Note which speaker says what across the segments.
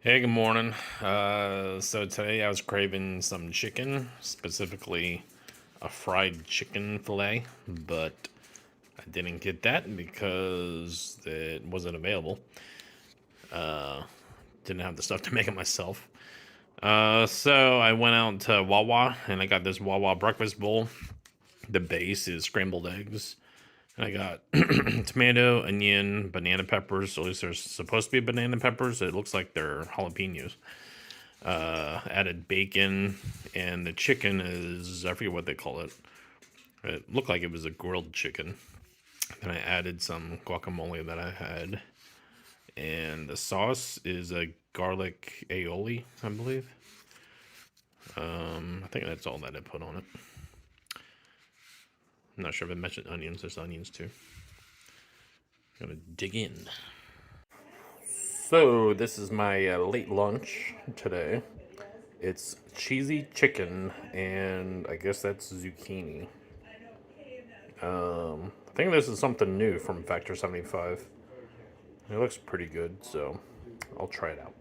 Speaker 1: Hey, good morning. So today I was craving some chicken, specifically a fried chicken fillet, but I didn't get that because it wasn't available. Didn't have the stuff to make it myself. So I went out to Wawa and I got this Wawa breakfast bowl. The base is scrambled eggs. And I got tomato, onion, banana peppers. At least there's supposed to be banana peppers. It looks like they're jalapenos. Added bacon, and the chicken is, I forget what they call it. It looked like it was a grilled chicken. Then I added some guacamole that I had, and the sauce is a garlic aioli, I believe. I think that's all that I put on it. I'm not sure if I mentioned onions. There's onions too. Gonna dig in. So this is my late lunch today. It's cheesy chicken, and I guess that's zucchini. I think this is something new from Factor 75. It looks pretty good, so I'll try it out.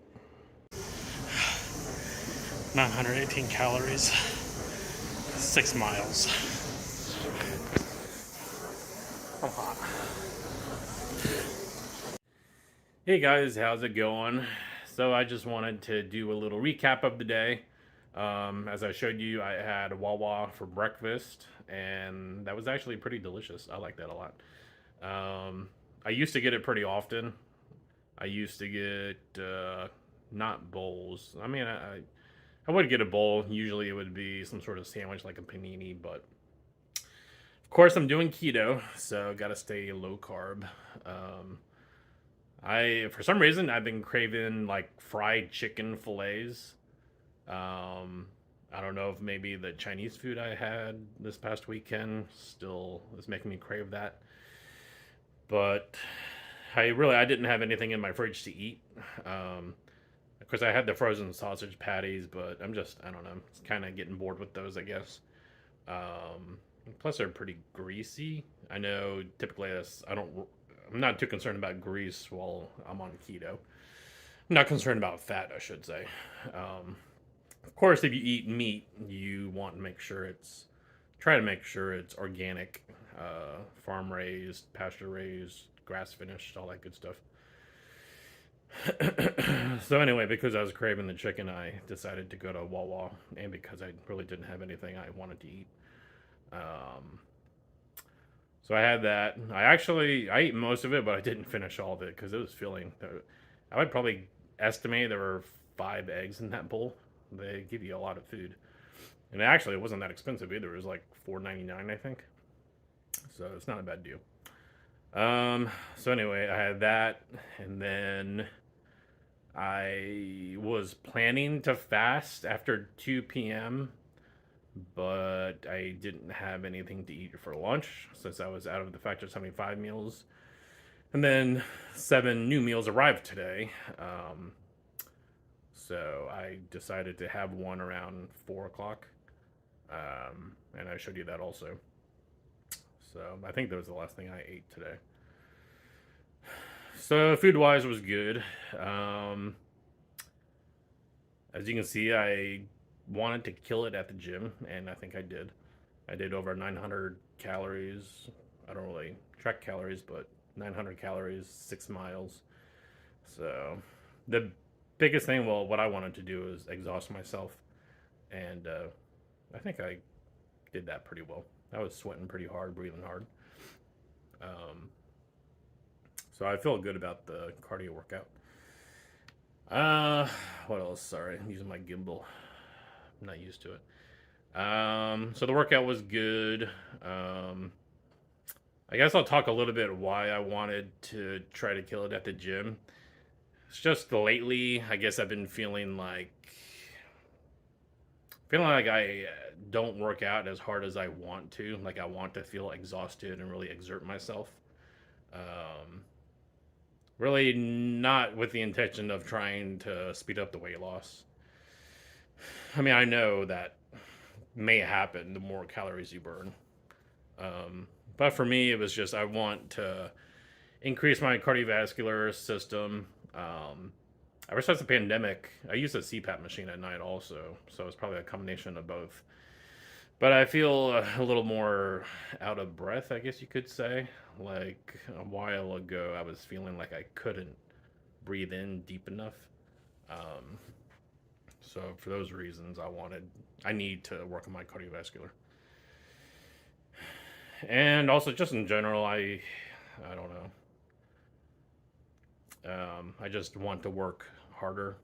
Speaker 2: 918 calories, 6 miles. I'm hot.
Speaker 1: Hey guys, how's it going? So I just wanted to do a little recap of the day. As I showed you, I had Wawa for breakfast, and that was actually pretty delicious. I like that a lot. I used to get it pretty often. I used to get not bowls. I mean, I would get a bowl. Usually it would be some sort of sandwich like a panini, but of course I'm doing keto, so gotta stay low carb. Um, I for some reason I've been craving like fried chicken fillets. Um, I don't know if maybe the Chinese food I had this past weekend still is making me crave that. But I didn't have anything in my fridge to eat. Of course, I had the frozen sausage patties, but I don't know, kind of getting bored with those, I guess. Um, Plus, they're pretty greasy. I know typically I'm not too concerned about grease while I'm on keto. I'm not concerned about fat, I should say. Um, of course, if you eat meat, you want to try to make sure it's organic, farm raised, pasture raised, grass finished, all that good stuff. So anyway, because I was craving the chicken, I decided to go to Wawa, and because I really didn't have anything I wanted to eat. Um, so I had that. I ate most of it, but I didn't finish all of it because it was filling. I would probably estimate there were 5 eggs in that bowl. They give you a lot of food, and actually it wasn't that expensive either. It was like $4.99, I think. So it's not a bad deal. So anyway, I had that, and then I was planning to fast after 2 p.m., but I didn't have anything to eat for lunch since I was out of the Factor 75 meals. And then 7 new meals arrived today. So I decided to have one around 4 o'clock. And I showed you that also. So I think that was the last thing I ate today. So food wise was good. Um, as you can see, I wanted to kill it at the gym, and I think I did. I did over 900 calories. I don't really track calories, but 900 calories, 6 miles. So the biggest thing, well, what I wanted to do is exhaust myself, and I think I did that pretty well. I was sweating pretty hard, breathing hard. Um, so I feel good about the cardio workout. Uh, what else? Sorry, I'm using my gimbal. I'm not used to it. So the workout was good. Um, I guess I'll talk a little bit why I wanted to try to kill it at the gym. It's just lately, I guess I've been feeling like I don't work out as hard as I want to. Like I want to feel exhausted and really exert myself. Um, Really not with the intention of trying to speed up the weight loss. I mean, I know that may happen the more calories you burn. But for me, it was just I want to increase my cardiovascular system. ever since the pandemic, I use a CPAP machine at night also, so it's probably a combination of both. But I feel a little more out of breath, I guess you could say. Like a while ago, I was feeling like I couldn't breathe in deep enough. Um, so for those reasons, I need to work on my cardiovascular, and also just in general, I don't know. I just want to work harder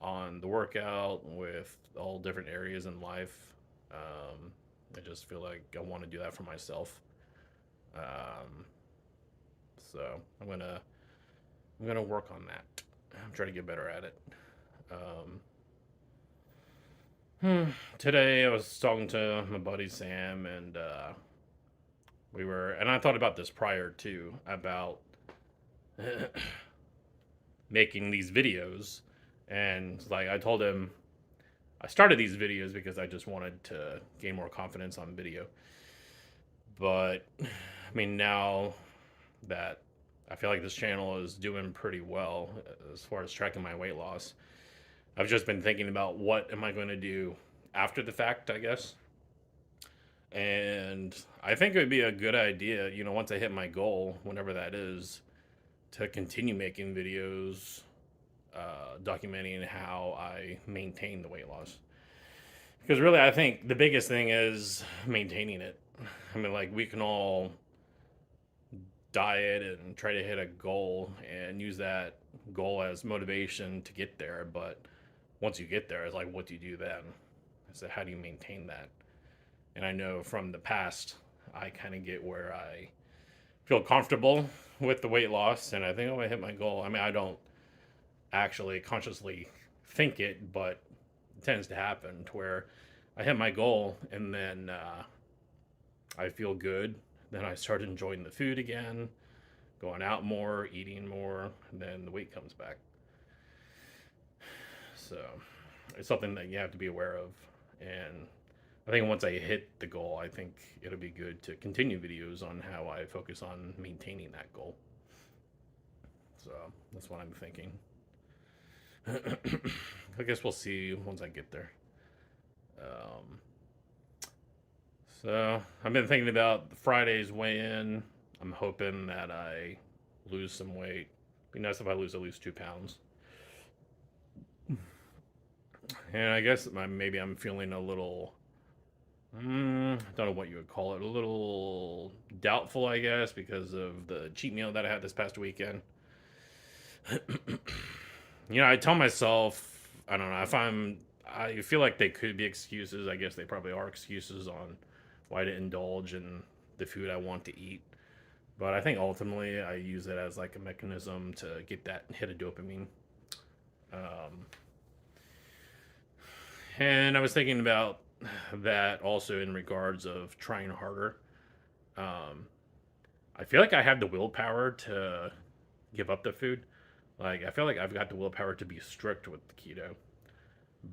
Speaker 1: on the workout with all different areas in life. I just feel like I want to do that for myself. Um, so I'm gonna work on that. I'm trying to get better at it. Um, Today I was talking to my buddy Sam, and and I thought about this prior too about making these videos, and like I told him, I started these videos because I just wanted to gain more confidence on video. But I mean, now that I feel like this channel is doing pretty well as far as tracking my weight loss, I've just been thinking about what am I going to do after the fact, I guess. And I think it would be a good idea, once I hit my goal, whenever that is, to continue making videos documenting how I maintain the weight loss. Because really, I think the biggest thing is maintaining it. I mean, like, we can all diet and try to hit a goal and use that goal as motivation to get there. But once you get there, it's like, what do you do then? So, how do you maintain that? And I know from the past, I kind of get where I feel comfortable with the weight loss and I think, oh, I hit my goal. I mean, I don't actually consciously think it, but it tends to happen to where I hit my goal and then I feel good. Then I start enjoying the food again, going out more, eating more, and then the weight comes back. So it's something that you have to be aware of. And I think once I hit the goal, I think it'll be good to continue videos on how I focus on maintaining that goal. So that's what I'm thinking. I guess we'll see once I get there. Um, so I've been thinking about Friday's weigh-in. I'm hoping that I lose some weight. Be nice if I lose at least 2 pounds. And I guess maybe I'm feeling a little, I don't know what you would call it, a little doubtful, I guess, because of the cheat meal that I had this past weekend. I tell myself, I don't know, I feel like they could be excuses. I guess they probably are excuses on why to indulge in the food I want to eat. But I think ultimately I use it as like a mechanism to get that hit of dopamine. Um, and I was thinking about that also in regards of trying harder. Um, I feel like I have the willpower to give up the food. Like I feel like I've got the willpower to be strict with the keto,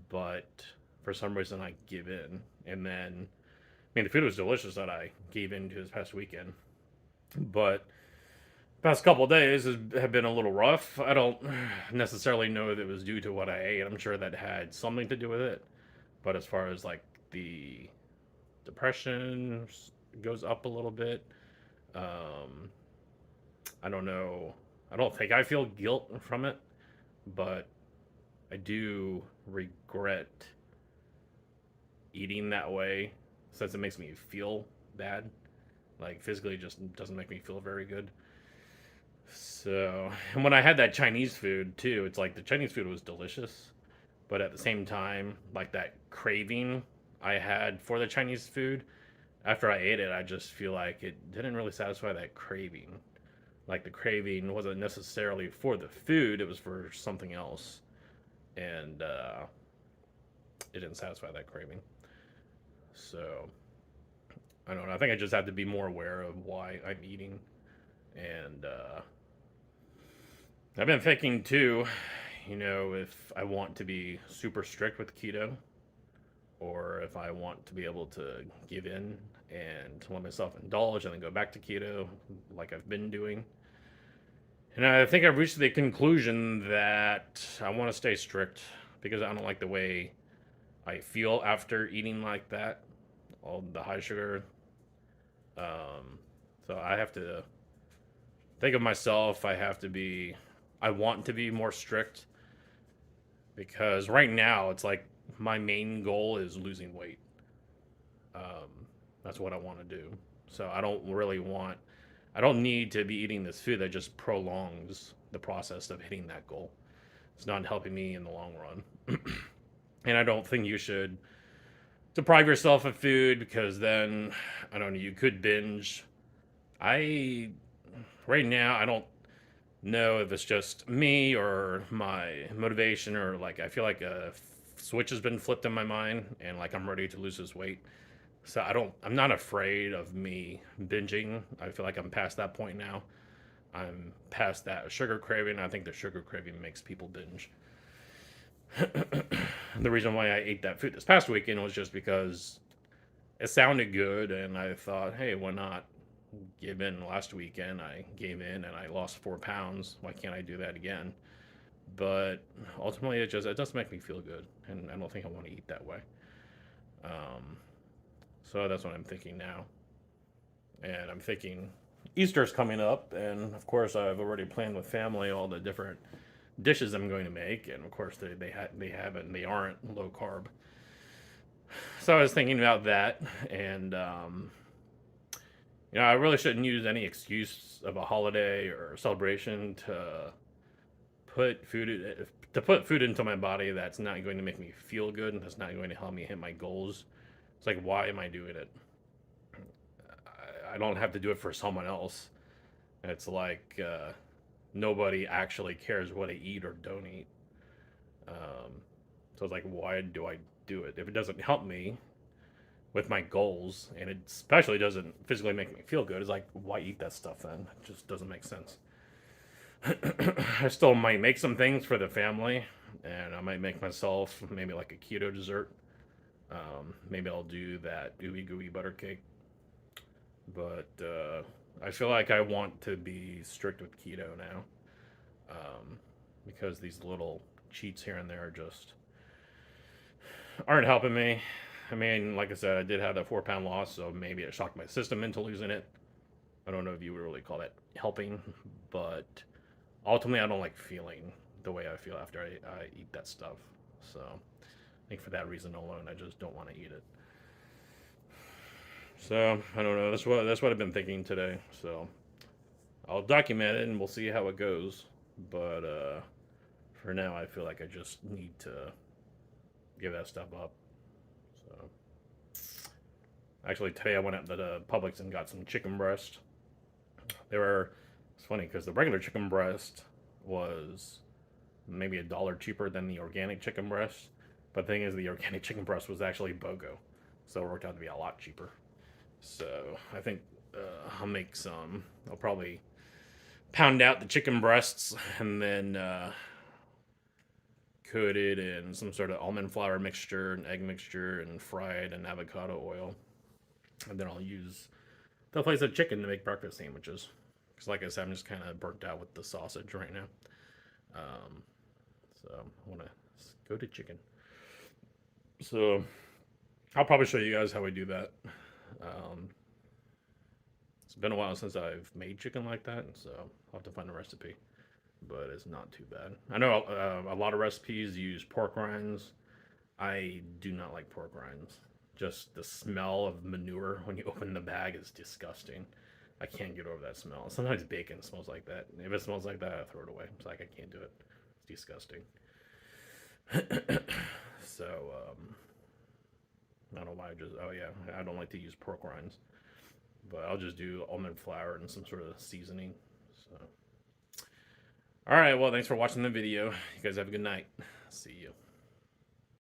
Speaker 1: but for some reason I give in. And then, I mean, the food was delicious that I gave into this past weekend, but past couple of days have been a little rough. I don't necessarily know that it was due to what I ate. I'm sure that had something to do with it, but as far as like the depression goes up a little bit, um, I don't know. I don't think I feel guilt from it, but I do regret eating that way since it makes me feel bad. Like physically, it just doesn't make me feel very good. So, and when I had that Chinese food too, it's like the Chinese food was delicious, but at the same time, like that craving I had for the Chinese food, after I ate it, I just feel like it didn't really satisfy that craving. Like the craving wasn't necessarily for the food, it was for something else. And it didn't satisfy that craving. So, I don't know. I think I just have to be more aware of why I'm eating. And I've been thinking too, if I want to be super strict with keto or if I want to be able to give in and let myself indulge and then go back to keto like I've been doing. And I think I've reached the conclusion that I want to stay strict because I don't like the way I feel after eating like that, all the high sugar. Um, so I have to think of myself. I want to be more strict because right now it's like my main goal is losing weight. Um, that's what I want to do. So I don't need to be eating this food that just prolongs the process of hitting that goal. It's not helping me in the long run. And I don't think you should deprive yourself of food because then, I don't know, you could binge. I, right now, I don't know if it's just me or my motivation or like I feel like a switch has been flipped in my mind and like I'm ready to lose this weight. So I'm not afraid of me binging. I feel like I'm past that point now. I'm past that sugar craving. I think the sugar craving makes people binge. The reason why I ate that food this past weekend was just because it sounded good and I thought, hey, why not give in? Last weekend I gave in and I lost 4 pounds. Why can't I do that again? But ultimately it does make me feel good and I don't think I want to eat that way. Um, so that's what I'm thinking now. And I'm thinking Easter's coming up, and of course I've already planned with family all the different dishes I'm going to make, and of course they haven't they aren't low carb. So I was thinking about that, and I really shouldn't use any excuse of a holiday or celebration put food put food into my body that's not going to make me feel good and that's not going to help me hit my goals. It's like, why am I doing it? I don't have to do it for someone else. It's like nobody actually cares what I eat or don't eat. Um, so it's like, why do I do it? If it doesn't help me with my goals, and it especially doesn't physically make me feel good, it's like, why eat that stuff then? It just doesn't make sense. I still might make some things for the family, and I might make myself maybe like a keto dessert. Maybe I'll do that ooey gooey butter cake. But I feel like I want to be strict with keto now um, because these little cheats here and there just aren't helping me. I mean, like I said, I did have that 4 pound loss, so maybe it shocked my system into losing it. I don't know if you would really call that helping, but ultimately, I don't like feeling the way I feel after I eat that stuff. So I think for that reason alone, I just don't want to eat it. So I don't know. That's what I've been thinking today. So I'll document it and we'll see how it goes. But for now, I feel like I just need to give that stuff up. So actually, today I went out to the Publix and got some chicken breast. They were. It's funny because the regular chicken breast was maybe $1 cheaper than the organic chicken breast. But the thing is, the organic chicken breast was actually BOGO, so it worked out to be a lot cheaper. So I think I'll make some. I'll probably pound out the chicken breasts and then coat it in some sort of almond flour mixture and egg mixture and fry it in avocado oil. And then I'll use the place of chicken to make breakfast sandwiches. Because, like I said, I'm just kind of burnt out with the sausage right now. Um, so I want to go to chicken. So I'll probably show you guys how I do that. Um, it's been a while since I've made chicken like that, so I'll have to find a recipe. But it's not too bad. I know a lot of recipes use pork rinds. I do not like pork rinds. Just the smell of manure when you open the bag is disgusting. I can't get over that smell. Sometimes bacon smells like that. If it smells like that, I throw it away. It's like I can't do it. It's disgusting. So I don't know why I just. Oh yeah, I don't like to use pork rinds, but I'll just do almond flour and some sort of seasoning. So. All right. Well, thanks for watching the video. You guys have a good night. See you.